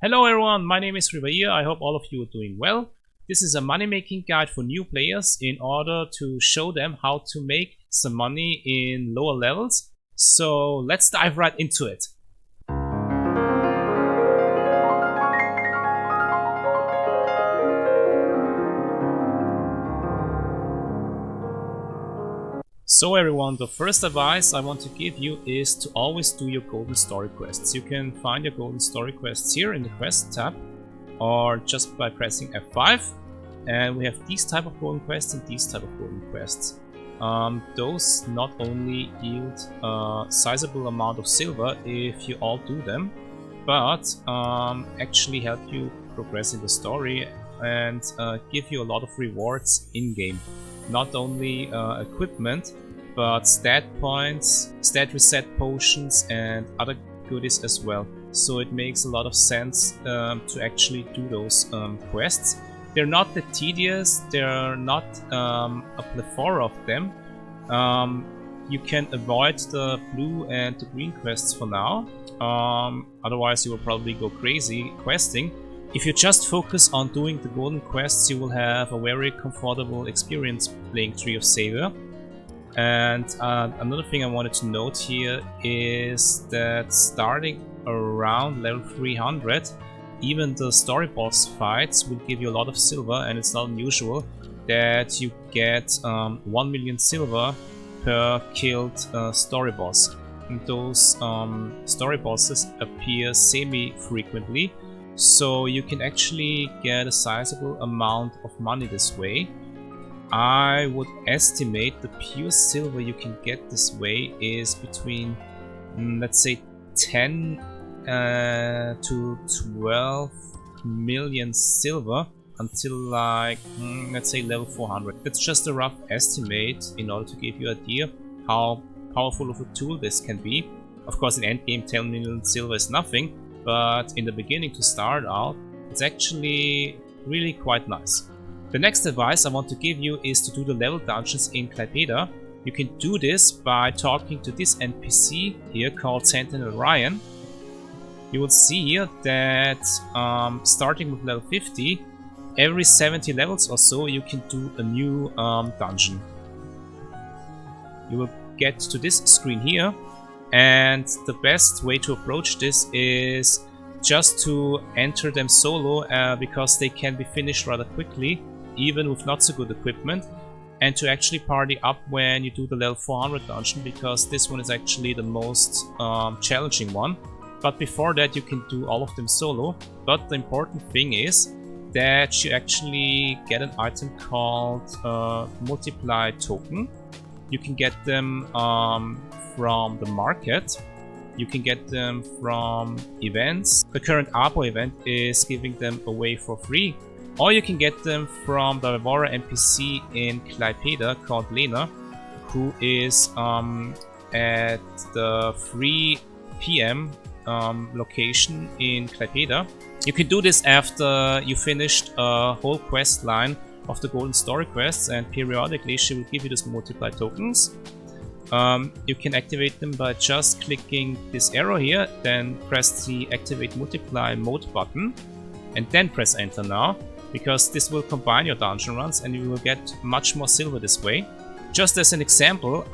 Hello everyone, my name is Rivayir. I hope all of you are doing well. This is a money making guide for new players in order to show them how to make some money in lower levels. So let's dive right into it. So everyone, the first advice I want to give you is to always do your golden story quests. You can find your golden story quests here in the quest tab or just by pressing F5, and we have these type of golden quests and these type of golden quests. Those not only yield a sizable amount of silver if you all do them, but actually help you progress in the story and give you a lot of rewards in-game. Not only equipment, but stat points, stat reset potions, and other goodies as well. So it makes a lot of sense to actually do those quests. They're not that tedious, they're not a plethora of them. You can avoid the blue and the green quests for now, otherwise you will probably go crazy questing. If you just focus on doing the golden quests, you will have a very comfortable experience playing Tree of Savior. And another thing I wanted to note here is that starting around level 300, even the story boss fights will give you a lot of silver, and it's not unusual that you get 1 million silver per killed story boss. And those story bosses appear semi-frequently, so you can actually get a sizable amount of money this way. I would estimate the pure silver you can get this way is between, let's say, 10 to 12 million silver until like, let's say level 400. That's just a rough estimate in order to give you an idea how powerful of a tool this can be. Of course, in endgame 10 million silver is nothing, but in the beginning to start out, it's actually really quite nice. The next advice I want to give you is to do the level dungeons in Klaipeda. You can do this by talking to this NPC here called Sentinel Ryan. You will see here that starting with level 50, every 70 levels or so you can do a new dungeon. You will get to this screen here, and the best way to approach this is just to enter them solo because they can be finished rather quickly, even with not so good equipment, and to actually party up when you do the level 400 dungeon, because this one is actually the most challenging one. But before that you can do all of them solo. But the important thing is that you actually get an item called multiply token. You can get them from the market, you can get them from events. The current Abo event is giving them away for free. Or you can get them from the Rivayir NPC in Klaipeda called Lena, who is at the 3 PM location in Klaipeda. You can do this after you finished a whole quest line of the golden story quests, and periodically she will give you these multiply tokens. You can activate them by just clicking this arrow here, then press the activate multiply mode button, and then press enter now, because this will combine your dungeon runs and you will get much more silver this way. Just as an example,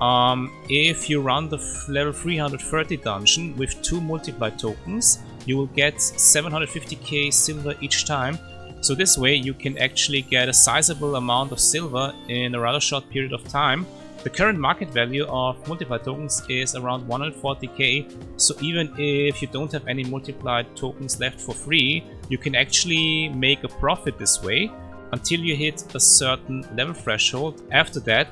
if you run the level 330 dungeon with 2 multiply tokens, you will get 750k silver each time. So this way you can actually get a sizable amount of silver in a rather short period of time. The current market value of multiply tokens is around 140k, so even if you don't have any multiplied tokens left for free, you can actually make a profit this way until you hit a certain level threshold. After that,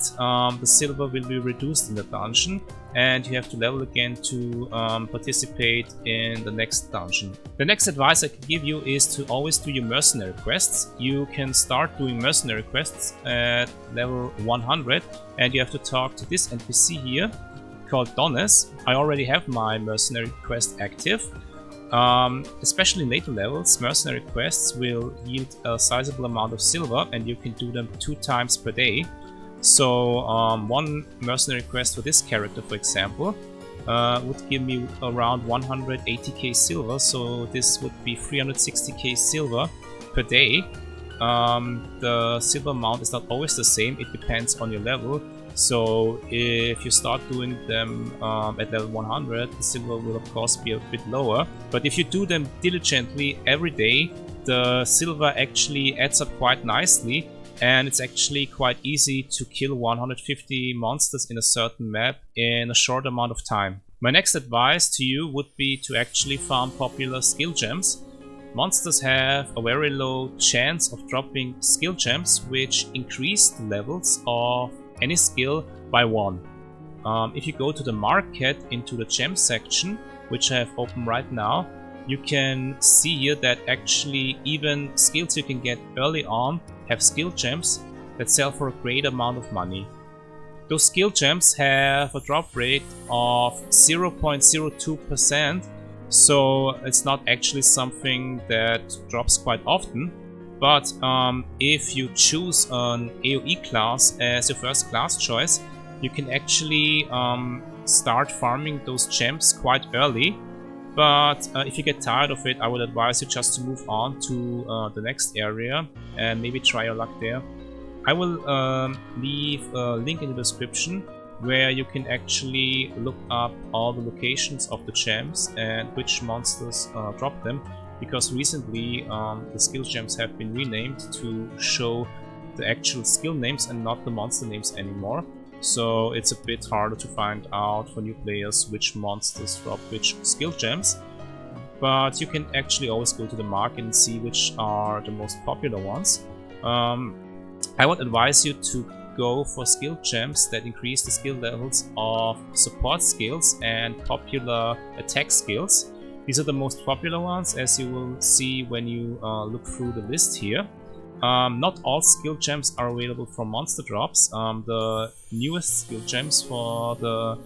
the silver will be reduced in the dungeon, and you have to level again to participate in the next dungeon. The next advice I can give you is to always do your mercenary quests. You can start doing mercenary quests at level 100, and you have to talk to this NPC here called Donis. I already have my mercenary quest active. Especially in later levels, mercenary quests will yield a sizable amount of silver, and you can do them 2 times per day. So one mercenary quest for this character, for example, would give me around 180k silver, so this would be 360k silver per day. The silver amount is not always the same, it depends on your level. So if you start doing them at level 100, the silver will of course be a bit lower. But if you do them diligently every day, the silver actually adds up quite nicely, and it's actually quite easy to kill 150 monsters in a certain map in a short amount of time. My next advice to you would be to actually farm popular skill gems. Monsters have a very low chance of dropping skill gems, which increase the levels of any skill by 1. If you go to the market into the gem section, which I have open right now, you can see here that actually even skills you can get early on have skill gems that sell for a great amount of money. Those skill gems have a drop rate of 0.02%, so it's not actually something that drops quite often. But if you choose an AoE class as your first class choice, you can actually start farming those gems quite early. But if you get tired of it, I would advise you just to move on to the next area and maybe try your luck there. I will leave a link in the description where you can actually look up all the locations of the gems and which monsters drop them, because recently the skill gems have been renamed to show the actual skill names and not the monster names anymore. So it's a bit harder to find out for new players which monsters drop which skill gems. But you can actually always go to the market and see which are the most popular ones. I would advise you to go for skill gems that increase the skill levels of support skills and popular attack skills. These are the most popular ones, as you will see when you look through the list here. Not all skill gems are available from monster drops. The newest skill gems for the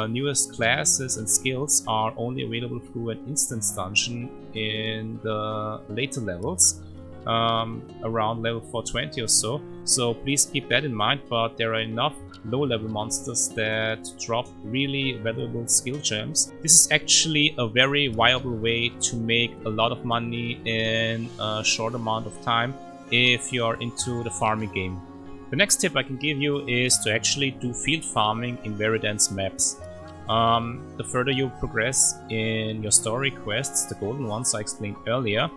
newest classes and skills are only available through an instance dungeon in the later levels, around level 420 or so. So please keep that in mind, but there are enough low-level monsters that drop really valuable skill gems. This is actually a very viable way to make a lot of money in a short amount of time if you're into the farming game. The next tip I can give you is to actually do field farming in very dense maps. The further you progress in your story quests, the golden ones I explained earlier,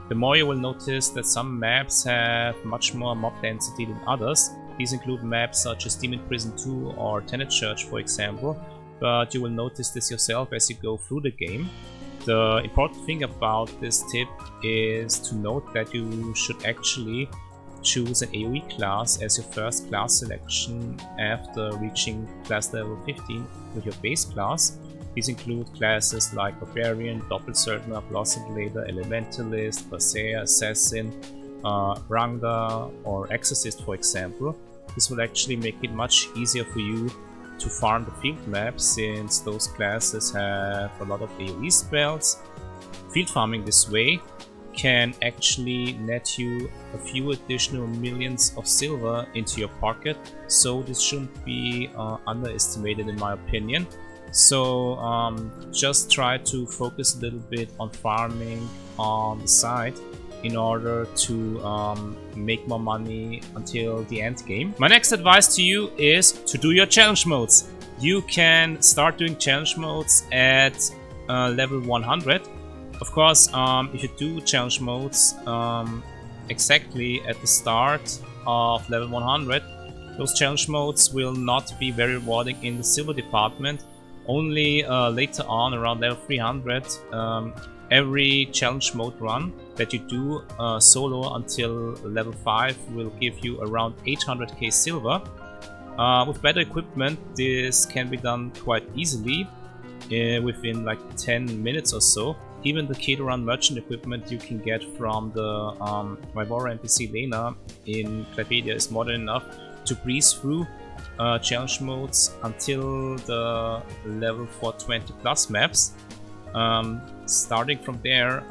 the more you will notice that some maps have much more mob density than others. These include maps such as Demon Prison 2 or Tenet Church, for example, but you will notice this yourself as you go through the game. The important thing about this tip is to note that you should actually choose an AoE class as your first class selection after reaching class level 15 with your base class. These include classes like Barbarian, Doppelsurgeon, Blossom Blader, Elementalist, Berserker, Assassin, Rangda or Exorcist, for example. This will actually make it much easier for you to farm the field map, since those classes have a lot of AoE spells. Field farming this way can actually net you a few additional millions of silver into your pocket, so this shouldn't be underestimated in my opinion. So just try to focus a little bit on farming on the side in order to make more money until the end game. My next advice to you is to do your challenge modes. You can start doing challenge modes at level 100. Of course, if you do challenge modes exactly at the start of level 100, those challenge modes will not be very rewarding in the silver department. Only later on, around level 300, every challenge mode run that you do solo until level 5 will give you around 800k silver. With better equipment, this can be done quite easily within like 10 minutes or so. Even the K-to-run merchant equipment you can get from the Rivayir NPC Lena in Clapedia is more than enough to breeze through challenge modes until the level 420 plus maps. Starting from there,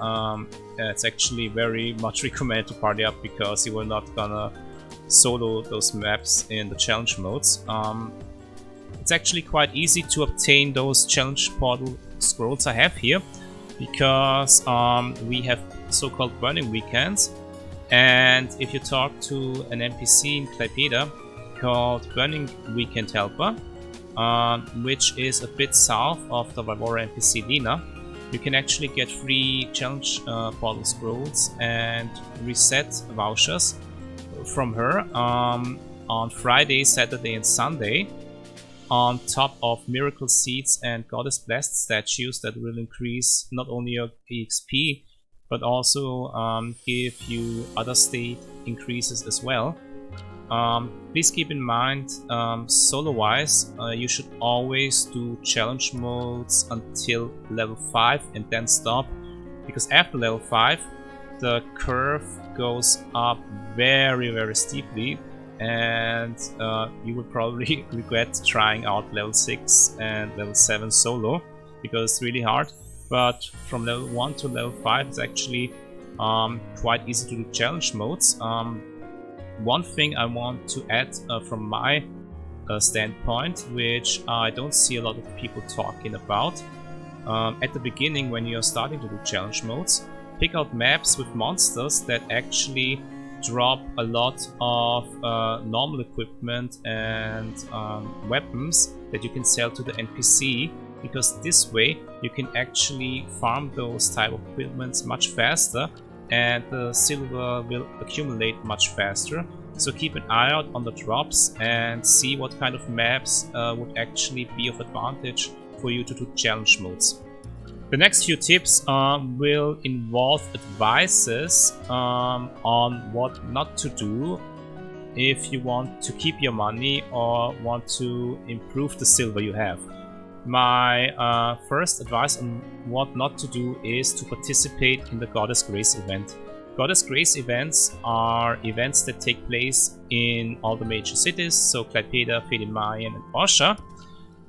it's actually very much recommended to party up, because you will not gonna solo those maps in the challenge modes. It's actually quite easy to obtain those challenge portal scrolls I have here, because we have so-called burning weekends, and if you talk to an NPC in Klaipeda called Burning Weekend Helper, which is a bit south of the Rivayir NPC Lena, you can actually get free challenge portal scrolls and reset vouchers from her on Friday, Saturday and Sunday, on top of miracle seeds and goddess blessed statues that will increase not only your EXP but also give you other state increases as well. Please keep in mind, solo wise, you should always do challenge modes until level 5 and then stop, because after level 5 the curve goes up very steeply, and you will probably regret trying out level 6 and level 7 solo, because it's really hard. But from level 1 to level 5 is actually quite easy to do challenge modes. One thing I want to add from my standpoint, which I don't see a lot of people talking about, at the beginning when you're starting to do challenge modes, pick out maps with monsters that actually drop a lot of normal equipment and weapons that you can sell to the NPC, because this way you can actually farm those type of equipments much faster and the silver will accumulate much faster. So keep an eye out on the drops and see what kind of maps would actually be of advantage for you to do challenge modes. The next few tips will involve advices on what not to do if you want to keep your money or want to improve the silver you have. My first advice on what not to do is to participate in the Goddess Grace event. Goddess Grace events are events that take place in all the major cities, so Klaipeda, Fehmarn and Orsha.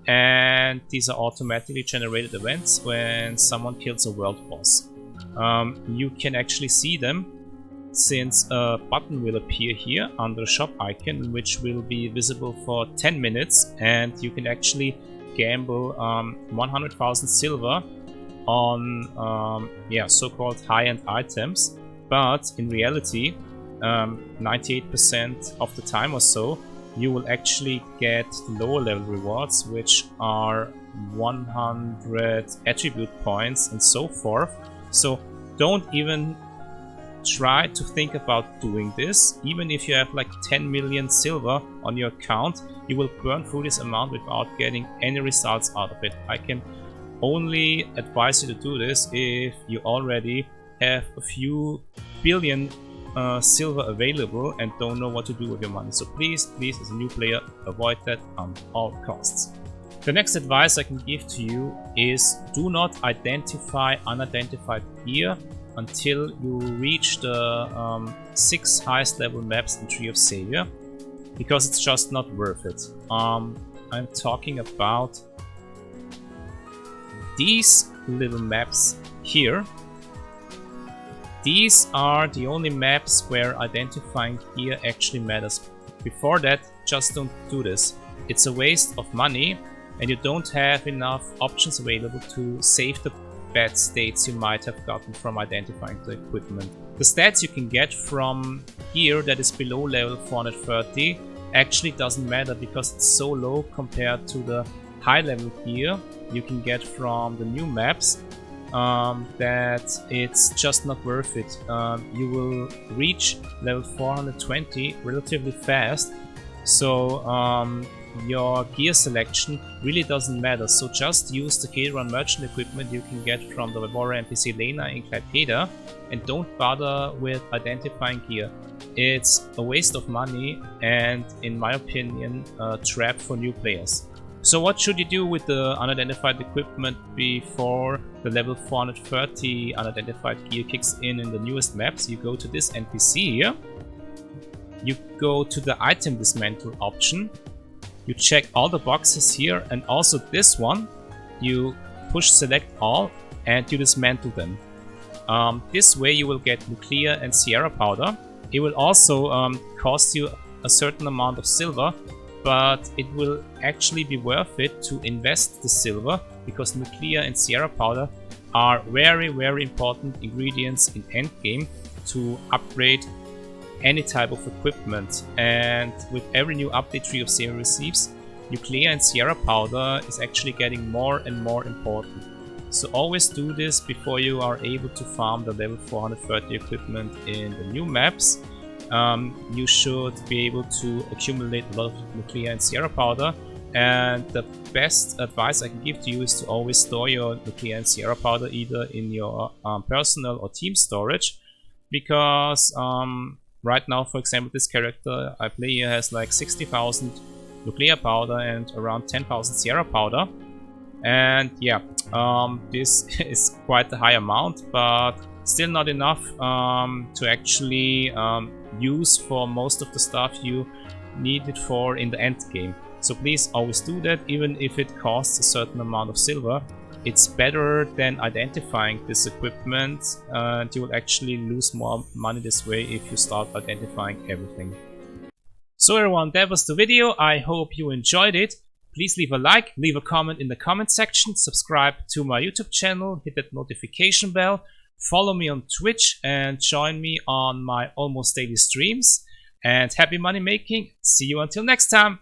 And these are automatically generated events when someone kills a world boss. You can actually see them since a button will appear here under the shop icon, which will be visible for 10 minutes, and you can actually gamble 100,000 silver on so-called high-end items. But in reality, 98% of the time or so, you will actually get the lower level rewards, which are 100 attribute points and so forth. So don't even try to think about doing this. Even if you have like 10 million silver on your account, you will burn through this amount without getting any results out of it. I can only advise you to do this if you already have a few billion silver available and don't know what to do with your money. So please, as a new player, avoid that at all costs. The next advice I can give to you is do not identify unidentified gear until you reach the 6 highest level maps in Tree of Savior, because it's just not worth it. I'm talking about these little maps here. These are the only maps where identifying gear actually matters. Before that, just don't do this. It's a waste of money and you don't have enough options available to save the bad states you might have gotten from identifying the equipment. The stats you can get from gear that is below level 430 actually doesn't matter, because it's so low compared to the high level gear you can get from the new maps, that it's just not worth it. You will reach level 420 relatively fast, so your gear selection really doesn't matter. So just use the K-Run merchant equipment you can get from the Rivayir NPC Lena in Klaipeda and don't bother with identifying gear. It's a waste of money and, in my opinion, a trap for new players. So what should you do with the unidentified equipment before the level 430 unidentified gear kicks in the newest maps? You go to this NPC here, you go to the item dismantle option, you check all the boxes here and also this one, you push select all and you dismantle them. This way you will get Nuclear and Sierra powder. It will also cost you a certain amount of silver, but it will actually be worth it to invest the silver, because nuclear and Sierra powder are very important ingredients in endgame to upgrade any type of equipment. And with every new update Tree of Zero receives, nuclear and Sierra powder is actually getting more and more important. So always do this before you are able to farm the level 430 equipment in the new maps. You should be able to accumulate a lot of nuclear and Sierra powder, and the best advice I can give to you is to always store your nuclear and Sierra powder either in your personal or team storage, because right now, for example, this character I play here has like 60,000 nuclear powder and around 10,000 Sierra powder, and yeah, this is quite a high amount, but still not enough to actually use for most of the stuff you need it for in the end game. So please always do that, even if it costs a certain amount of silver. It's better than identifying this equipment, and you will actually lose more money this way if you start identifying everything. So everyone, that was the video. I hope you enjoyed it. Please leave a like, leave a comment in the comment section, subscribe to my YouTube channel, hit that notification bell, follow me on Twitch, and join me on my almost daily streams. And happy money making. See you until next time.